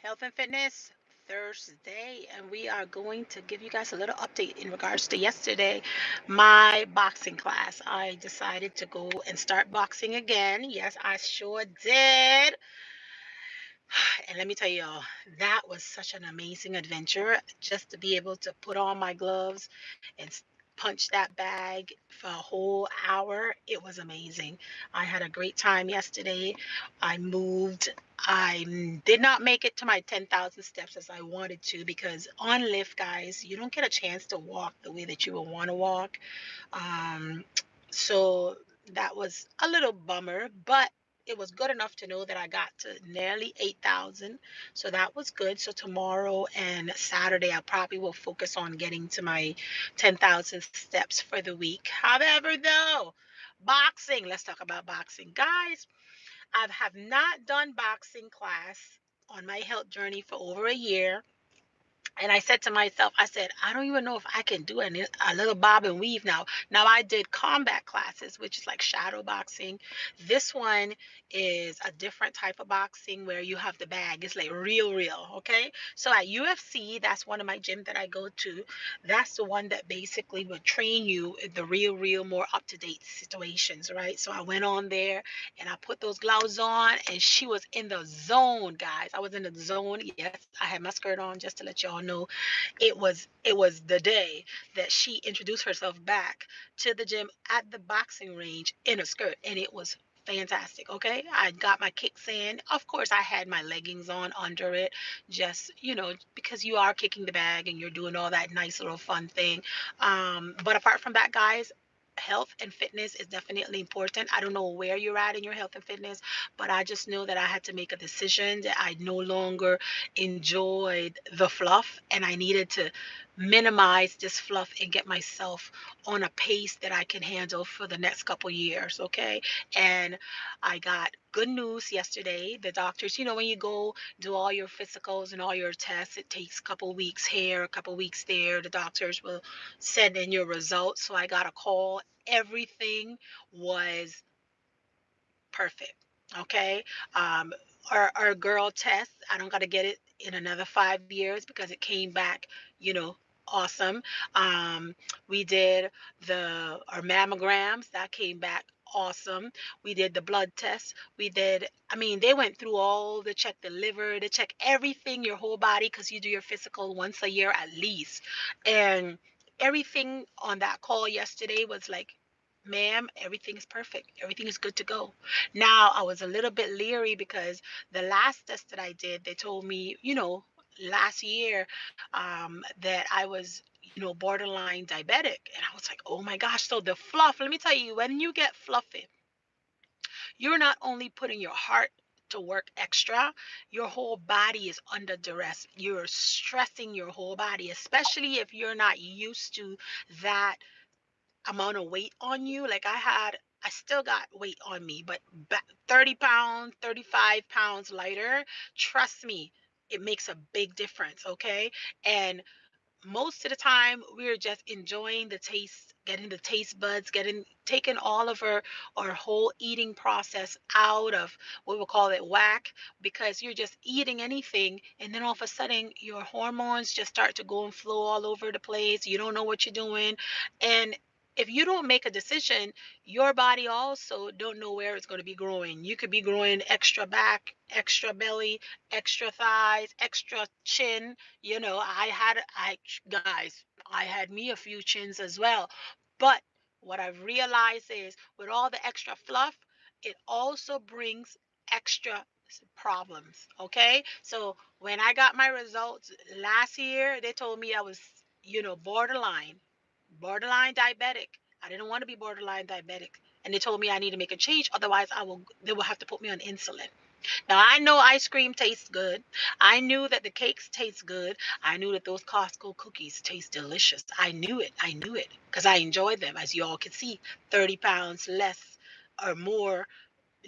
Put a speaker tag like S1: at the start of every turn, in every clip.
S1: Health and Fitness Thursday, and we are going to give you guys a little update in regards to yesterday, my boxing class. I decided to go and start boxing again. Yes, I sure did. And let me tell y'all, that was such an amazing adventure just to be able to put on my gloves and punch that bag for a whole hour. It was amazing. I had a great time yesterday. I moved. Did not make it to my 10,000 steps as I wanted to because on Lyft, guys, you don't get a chance to walk the way that you will want to walk. Um, so that was a little bummer, but it was good enough to know that I got to nearly 8,000. So that was good. So tomorrow and Saturday, I probably will focus on getting to my 10,000 steps for the week. However, though, boxing, let's talk about boxing. Guys, I have not done boxing class on my health journey for over a year. And I said to myself, I said, I don't even know if I can do a little bob and weave now. Now, I did combat classes, which is like shadow boxing. This one is a different type of boxing where you have the bag. It's like real, real. Okay. So at UFC, that's one of my gym that I go to. That's the one that basically will train you in the real, real, more up to date situations. Right. So I went on there and I put those gloves on, and she was in the zone, guys. I was in the zone. Yes, I had my skirt on just to let y'all know it was the day that she introduced herself back to the gym at the boxing range in a skirt, and it was fantastic. Okay, I got my kicks in. Of course, I had my leggings on under it, just because you are kicking the bag and you're doing all that nice little fun thing. But apart from that, guys, health and fitness is definitely important. I don't know where you're at in your health and fitness, but I just know that I had to make a decision that I no longer enjoyed the fluff, and I needed to minimize this fluff and get myself on a pace that I can handle for the next couple years. Okay. And I got good news yesterday. The doctors, when you go do all your physicals and all your tests, it takes a couple weeks here, a couple weeks there. The doctors will send in your results. So I got a call. Everything was perfect. Okay. Um, our girl test, I don't got to get it in another 5 years because it came back, you know, awesome. Um, we did our mammograms that came back awesome. We did the blood test. I mean, they went through they check the liver, they check everything, your whole body, because you do your physical once a year at least. And everything on that call yesterday was like, ma'am, everything is perfect. Everything is good to go. Now, I was a little bit leery because the last test that I did, they told me, last year, that I was, borderline diabetic. And I was like, oh my gosh. So the fluff, let me tell you, when you get fluffy, you're not only putting your heart to work extra, your whole body is under duress. You're stressing your whole body, especially if you're not used to that amount of weight on you. Like I still got weight on me, but 30 pounds, 35 pounds lighter. Trust me, it makes a big difference. Okay. And most of the time we're just enjoying the taste, getting the taste buds, taking all of our whole eating process out of what we'll call it whack, because you're just eating anything, and then all of a sudden your hormones just start to go and flow all over the place. You don't know what you're doing. And if you don't make a decision, your body also don't know where it's going to be growing. You could be growing extra back, extra belly, extra thighs, extra chin. Guys, I had me a few chins as well. But what I've realized is with all the extra fluff, it also brings extra problems. Okay. So when I got my results last year, they told me I was, borderline diabetic. I didn't want to be borderline diabetic. And they told me I need to make a change. Otherwise, they will have to put me on insulin. Now, I know ice cream tastes good. I knew that the cakes taste good. I knew that those Costco cookies taste delicious. I knew it. I knew it because I enjoyed them. As you all can see, 30 pounds less or more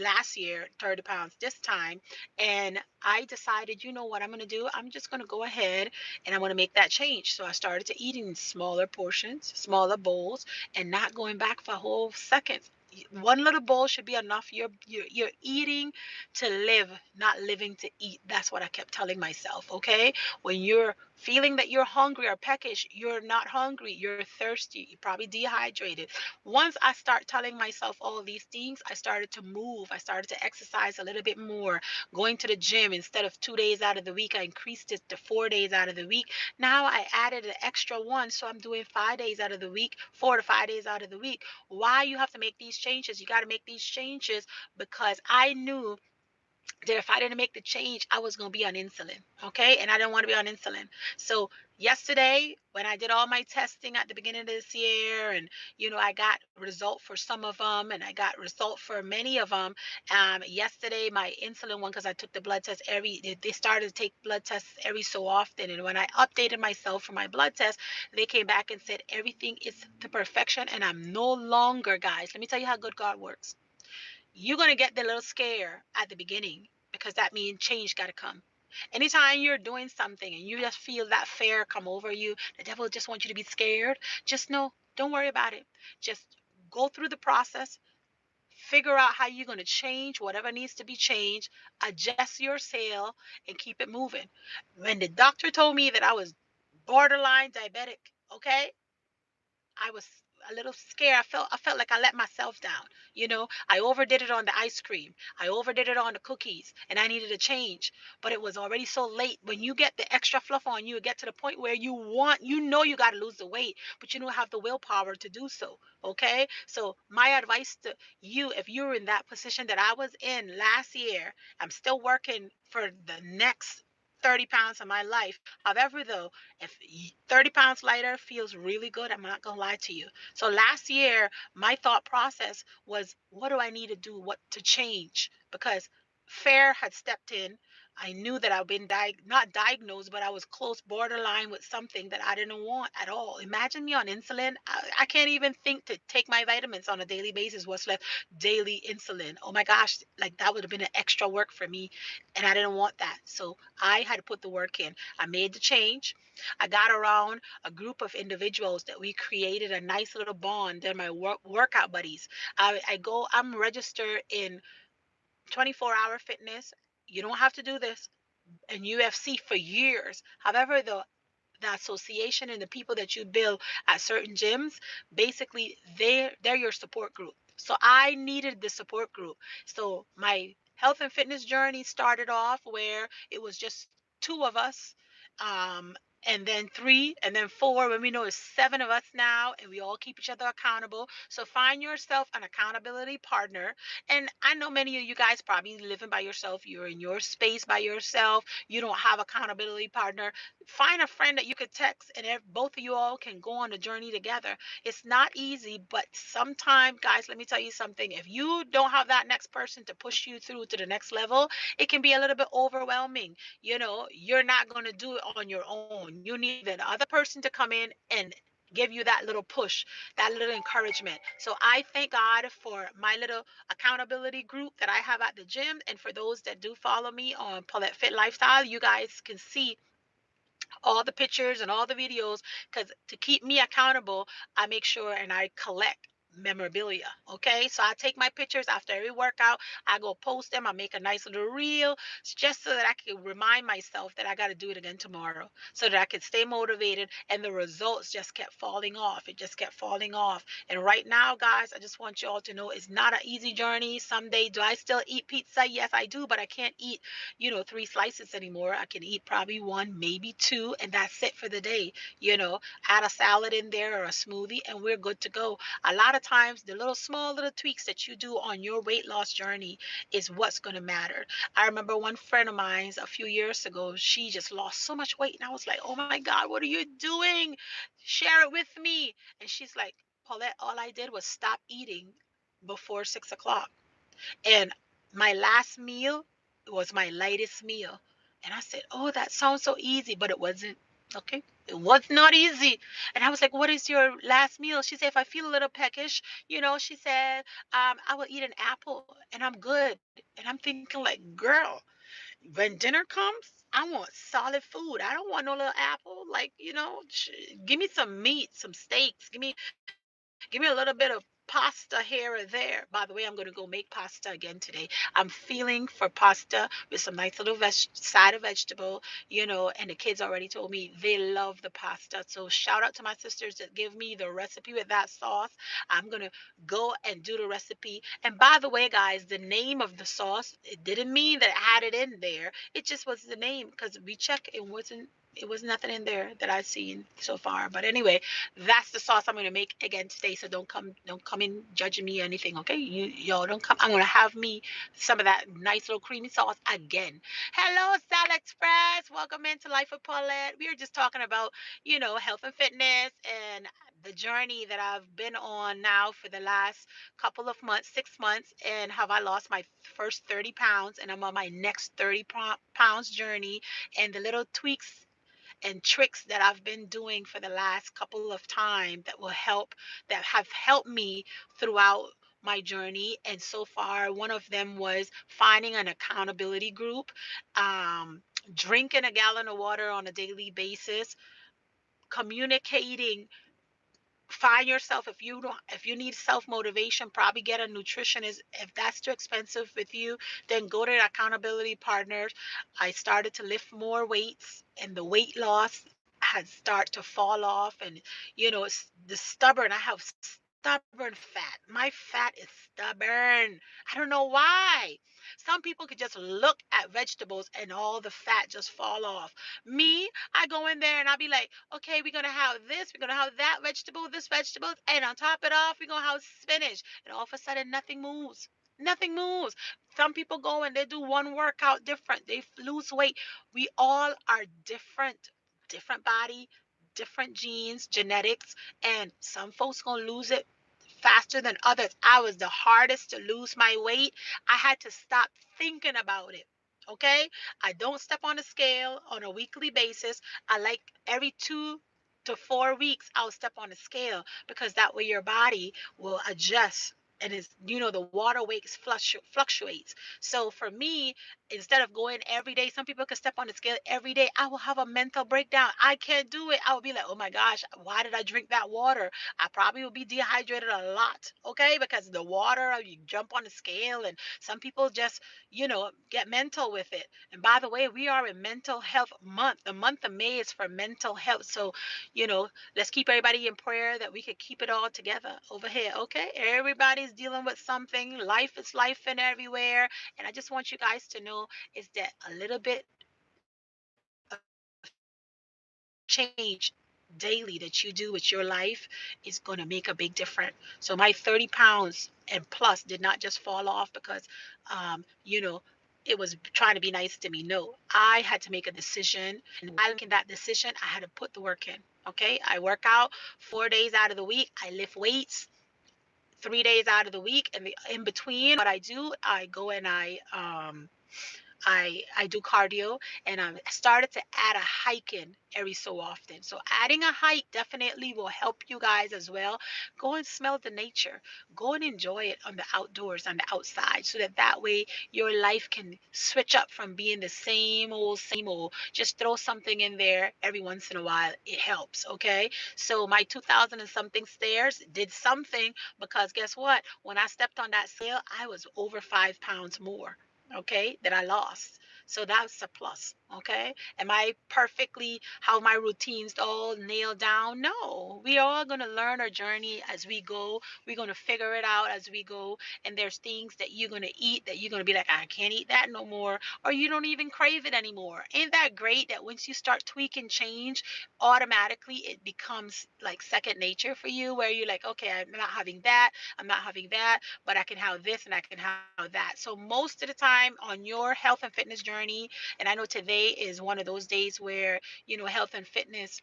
S1: last year, 30 pounds this time. And I decided, you know what I'm going to do? I'm just going to go ahead and I'm going to make that change. So I started to eat in smaller portions, smaller bowls, and not going back for whole seconds. One little bowl should be enough. You're eating to live, not living to eat. That's what I kept telling myself. Okay, when you're feeling that you're hungry or peckish, you're not hungry. You're thirsty. You're probably dehydrated. Once I start telling myself all these things, I started to move. I started to exercise a little bit more. Going to the gym instead of 2 days out of the week, I increased it to 4 days out of the week. Now I added an extra one, so I'm doing 5 days out of the week, 4 to 5 days out of the week. Why you have to make these changes? You got to make these changes because I knew that if I didn't make the change, I was going to be on insulin. Okay. And I didn't want to be on insulin. So, yesterday, when I did all my testing at the beginning of this year, and, I got result for some of them and I got result for many of them. Yesterday, my insulin one, because I took the blood test they started to take blood tests every so often. And when I updated myself for my blood test, they came back and said everything is to perfection. And I'm no longer, guys, let me tell you how good God works. You're going to get the little scare at the beginning because that means change got to come. Anytime you're doing something and you just feel that fear come over you, the devil just wants you to be scared. Just know, don't worry about it. Just go through the process, figure out how you're going to change whatever needs to be changed, adjust your sale, and keep it moving. When the doctor told me that I was borderline diabetic, okay, I was a little scared. I felt like I let myself down. I overdid it on the ice cream. I overdid it on the cookies and I needed a change. But it was already so late. When you get the extra fluff on you, it get to the point where you got to lose the weight, but you don't have the willpower to do so. Okay? So my advice to you, if you're in that position that I was in last year, I'm still working for the next 30 pounds of my life. However, though, if 30 pounds lighter feels really good, I'm not going to lie to you. So last year, my thought process was, what do I need to do? What to change? Because fear had stepped in. I knew that I've been not diagnosed, but I was close borderline with something that I didn't want at all. Imagine me on insulin. I can't even think to take my vitamins on a daily basis, what's left daily insulin. Oh my gosh, like that would have been an extra work for me. And I didn't want that. So I had to put the work in. I made the change. I got around a group of individuals that we created a nice little bond. They're my workout buddies. I'm registered in 24-hour fitness. You don't have to do this in UFC for years. However, the association and the people that you build at certain gyms, basically they're your support group. So I needed the support group. So my health and fitness journey started off where it was just two of us, um and then three, and then four, when we know it's seven of us now, and we all keep each other accountable. So find yourself an accountability partner. And I know many of you guys probably living by yourself. You're in your space by yourself. You don't have accountability partner. Find a friend that you could text, and both of you all can go on a journey together. It's not easy, but sometimes, guys, let me tell you something. If you don't have that next person to push you through to the next level, it can be a little bit overwhelming. You're not going to do it on your own. You need the other person to come in and give you that little push, that little encouragement. So I thank God for my little accountability group that I have at the gym. And for those that do follow me on Paulette Fit Lifestyle, you guys can see all the pictures and all the videos, because to keep me accountable, I make sure and I collect memorabilia. Okay, so I take my pictures after every workout. I go post them. I make a nice little reel, just so that I can remind myself that I got to do it again tomorrow, so that I can stay motivated. And the results just kept falling off. It just kept falling off. And right now, guys, I just want you all to know it's not an easy journey. Someday, do I still eat pizza? Yes, I do, but I can't eat 3 slices anymore. I can eat probably one, maybe two, and that's it for the day. Add a salad in there or a smoothie, and we're good to go. A lot of times, the small little tweaks that you do on your weight loss journey is what's going to matter. I remember one friend of mine a few years ago, she just lost so much weight, and I was like, oh my God, what are you doing? Share it with me. And she's like, Paulette, all I did was stop eating before 6 o'clock. And my last meal was my lightest meal. And I said, oh, that sounds so easy, but it wasn't. Okay. It was not easy. And I was like, what is your last meal? She said, if I feel a little peckish, she said, I will eat an apple and I'm good. And I'm thinking, like, girl, when dinner comes, I want solid food. I don't want no little apple. Like, give me some meat, some steaks. Give me a little bit of pasta here or there. By the way, I'm going to go make pasta again today. I'm feeling for pasta with some nice little side of vegetable, and the kids already told me they love the pasta. So shout out to my sisters that give me the recipe with that sauce. I'm going to go and do the recipe. And by the way, guys, the name of the sauce, it didn't mean that I had it in there. It just was the name because we checked, it was nothing in there that I've seen so far. But anyway, that's the sauce I'm gonna make again today. So don't come in judging me or anything, okay? Y'all don't come. I'm gonna have me some of that nice little creamy sauce again. Hello, Salad Express. Welcome into Life with Paulette. We are just talking about, health and fitness and the journey that I've been on now for the last couple of months, 6 months, and have I lost my first 30 pounds, and I'm on my next 30 pounds journey, and the little tweaks and tricks that I've been doing for the last couple of time that have helped me throughout my journey. And so far, one of them was finding an accountability group, um, drinking a gallon of water on a daily basis, communicating. Find yourself, if you need self motivation, probably get a nutritionist. If that's too expensive with you, then go to the accountability partners. I started to lift more weights, and the weight loss had started to fall off. And it's the stubborn. I have stubborn fat. My fat is stubborn. I don't know why. Some people could just look at vegetables and all the fat just fall off. Me, I go in there and I'll be like, okay, we're gonna have this, we're gonna have that vegetable, this vegetable, and on top it off, we're gonna have spinach. And all of a sudden nothing moves. Nothing moves. Some people go and they do one workout different. They lose weight. We all are different. Different body, different genes, genetics, and some folks gonna lose it faster than others. I was the hardest to lose my weight. I had to stop thinking about it. Okay? I don't step on a scale on a weekly basis. I like every 2 to 4 weeks, I'll step on a scale because that way your body will adjust. And it's, the water weight fluctuates. So for me, instead of going every day, some people can step on the scale every day. I will have a mental breakdown. I can't do it. I will be like, oh my gosh, why did I drink that water? I probably will be dehydrated a lot, okay? Because the water, you jump on the scale, and some people just, get mental with it. And by the way, we are in mental health month. The month of May is for mental health. So, you know, let's keep everybody in prayer that we could keep it all together over here, okay? Everybody's dealing with something. Life is life and everywhere. And I just want you guys to know is that a little bit of change daily that you do with your life is going to make a big difference. So my 30 pounds and plus did not just fall off because, um, you know, it was trying to be nice to me. No, I had to make a decision. And while making that decision, I had to put the work in. Okay. I work out 4 days out of the week. I lift weights 3 days out of the week. And in between, what I do, I go and I do cardio, and I started to add a hike in every so often. So adding a hike definitely will help you guys as well. Go and smell the nature. Go and enjoy it on the outdoors, on the outside, so that way your life can switch up from being the same old, same old. Just throw something in there every once in a while. It helps, okay? So my 2000 and something stairs did something because guess what? When I stepped on that scale, I was over 5 pounds more, okay, that I lost. So that's a plus, okay? Am I perfectly how my routines all nailed down? No. We are all going to learn our journey as we go. We're going to figure it out as we go. And there's things that you're going to eat that you're going to be like, I can't eat that no more. Or you don't even crave it anymore. Ain't that great that once you start tweaking change, automatically it becomes like second nature for you where you're like, okay, I'm not having that. I'm not having that, but I can have this and I can have that. So most of the time on your health and fitness journey, and I know today is one of those days where, health and fitness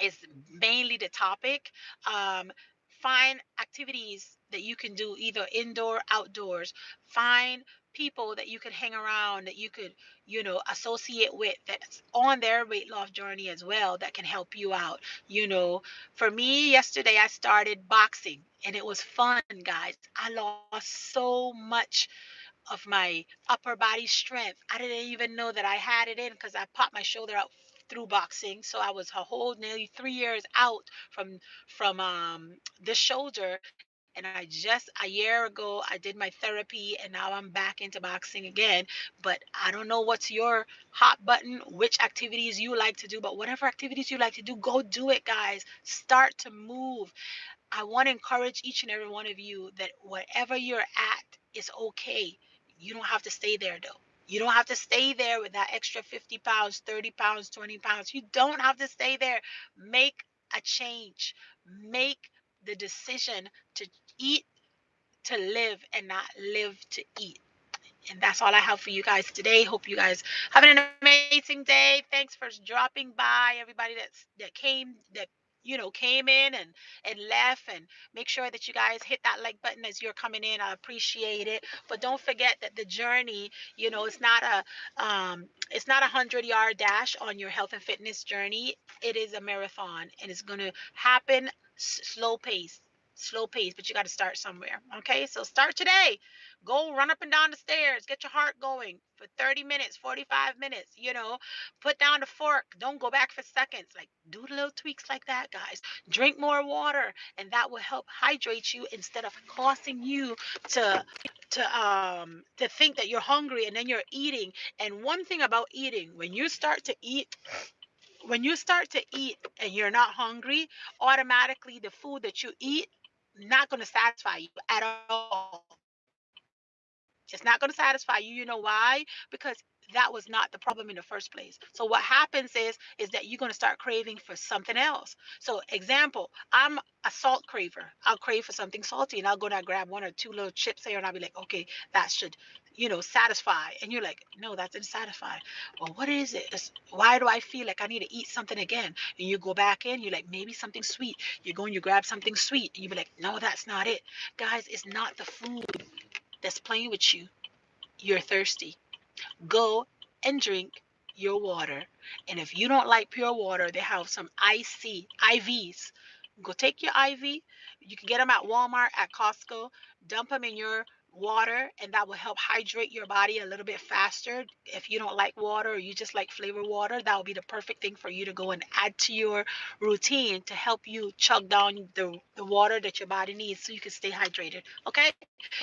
S1: is mainly the topic. Um, find activities that you can do either indoor, outdoors. Find people that you could hang around, that you could, associate with that's on their weight loss journey as well that can help you out. For me, yesterday I started boxing and it was fun, guys. I lost so much of my upper body strength. I didn't even know that I had it in because I popped my shoulder out through boxing. So I was a whole nearly 3 years out from this shoulder. And I just a year ago I did my therapy and now I'm back into boxing again. But I don't know what's your hot button, which activities you like to do, but whatever activities you like to do, go do it, guys. Start to move. I want to encourage each and every one of you that wherever you're at is okay. You don't have to stay there though. You don't have to stay there with that extra 50 pounds, 30 pounds, 20 pounds. You don't have to stay there. Make a change. Make the decision to eat to live and not live to eat. And that's all I have for you guys today. Hope you guys having an amazing day. Thanks for dropping by, everybody that came came in and left. And make sure that you guys hit that like button as you're coming in. I appreciate it. But don't forget that the journey, it's not a 100-yard dash on your health and fitness journey. It is a marathon, and it's gonna happen slow pace. Slow pace, but you got to start somewhere. Okay, so start today. Go run up and down the stairs. Get your heart going for 30 minutes, 45 minutes. Put down the fork. Don't go back for seconds. Like, do little tweaks like that, guys. Drink more water, and that will help hydrate you instead of causing you to to think that you're hungry and then you're eating. And one thing about eating, when you start to eat and you're not hungry, automatically the food that you eat not going to satisfy you at all. It's not going to satisfy you. You know why? Because that was not the problem in the first place. So what happens is that you're going to start craving for something else. So example, I'm a salt craver. I'll crave for something salty and I'll go and grab one or two little chips here and I'll be like, okay, that should, satisfy. And you're like, no, that didn't satisfy. Well, what is it? Why do I feel like I need to eat something again? And you go back in, you're like, maybe something sweet. You go and you grab something sweet and you be like, no, that's not it. Guys, it's not the food that's playing with you. You're thirsty. Go and drink your water. And if you don't like pure water, they have some IVs. Go take your IV. You can get them at Walmart, at Costco. Dump them in your water, and that will help hydrate your body a little bit faster. If you don't like water or you just like flavor water, that will be the perfect thing for you to go and add to your routine to help you chug down the water that your body needs so you can stay hydrated. Okay?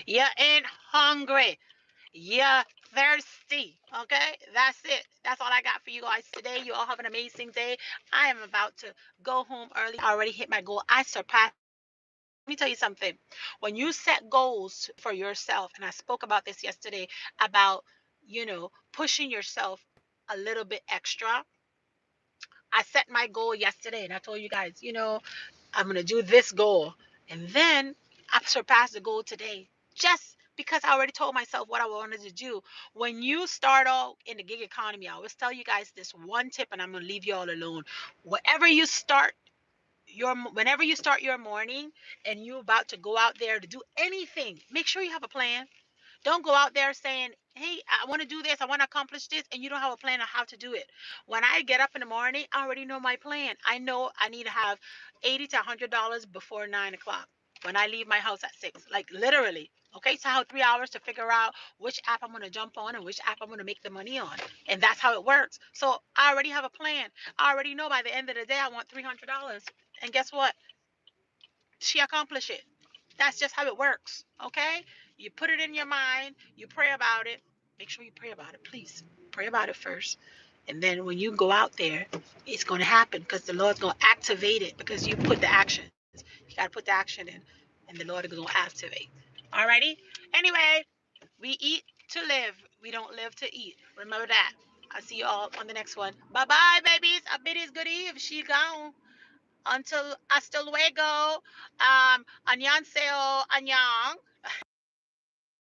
S1: You ain't hungry. You're thirsty. Okay? That's it. That's all I got for you guys today. You all have an amazing day. I am about to go home early. I already hit my goal. I surpassed. Let me tell you something. When you set goals for yourself, and I spoke about this yesterday about, pushing yourself a little bit extra. I set my goal yesterday and I told you guys, I'm going to do this goal. And then I surpassed the goal today just because I already told myself what I wanted to do. When you start out in the gig economy, I always tell you guys this one tip and I'm going to leave you all alone. Whenever you start your morning and you're about to go out there to do anything, make sure you have a plan. Don't go out there saying, hey, I want to do this, I want to accomplish this, and you don't have a plan on how to do it. When I get up in the morning, I already know my plan. I know I need to have $80 to $100 before 9 o'clock when I leave my house at 6. Like literally. Okay, so I have 3 hours to figure out which app I'm going to jump on and which app I'm going to make the money on. And that's how it works. So I already have a plan. I already know by the end of the day I want $300. And guess what? She accomplished it. That's just how it works. Okay? You put it in your mind, you pray about it. Make sure you pray about it, please. Pray about it first. And then when you go out there, it's going to happen because the Lord's going to activate it because you put the action. You got to put the action in, and the Lord is going to activate. Alrighty? Anyway, we eat to live. We don't live to eat. Remember that. I'll see you all on the next one. Bye bye, babies. I bid is good eve. She gone. Until hasta luego. Annyeonghaseyo, annyeong.